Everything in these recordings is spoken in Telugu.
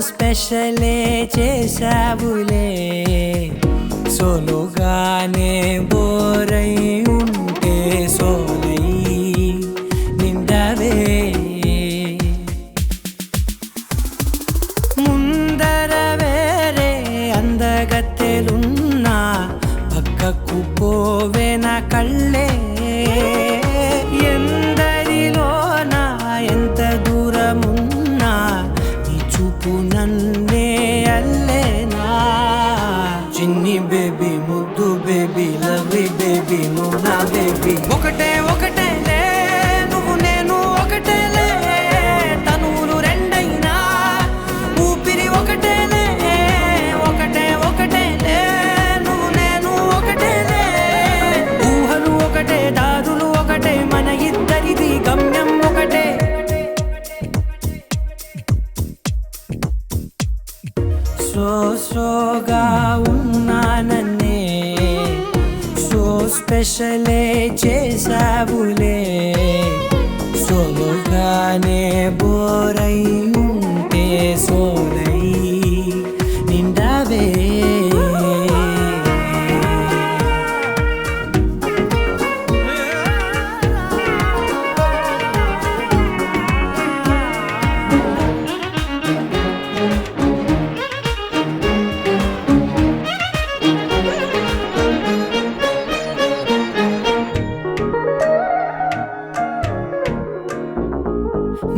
స్పెషలే చేసావులే సోలోగానే బోరై ఉంటే సోలై నిండవే ముందర వేరే అందగత్తెలున్నా పక్కకు పోవే నా కళ్ళే ఎందరిలోనా ఎంత దూరమున్నా నీ చూపు నన్నే అల్లేనా చిన్ని బేబీ ముద్దు బేబీ లవ్లీ బేబీ నువ్వు నా బేబీ ఒకటే ఒకటేలే నువ్వు నేను ఒకటేలే తనువులు రెండైనా ఊపిరి ఒకటేలే ఒకటే ఒకటేలే నువ్వు నేను ఒకటేలే ఊహలు ఒకటే దారులు ఒకటే మన ఇద్దరిది గమ్యం ఒకటే సోగా ఉన్నానన్నే సో స్పెషలే చేసావులే సోలోగానే బోరై ఉంటే సోలై నిండవే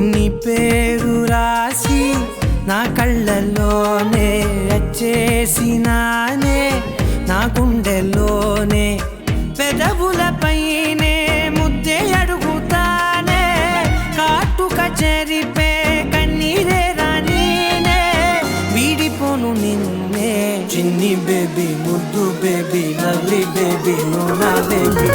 నీ పేరు రాసి నా కళ్ళల్లోనే వచ్చేసినానే నా గుండెల్లోనే పెదవులపైనే ముద్దే అడుగుతానే కాటుక చెరిపే కన్నీరే రానీనే వీడిపోను నిన్నే చిన్ని బేబీ ముద్దు బేబీ లవ్లీ బేబీ నువ్వు నా బేబీ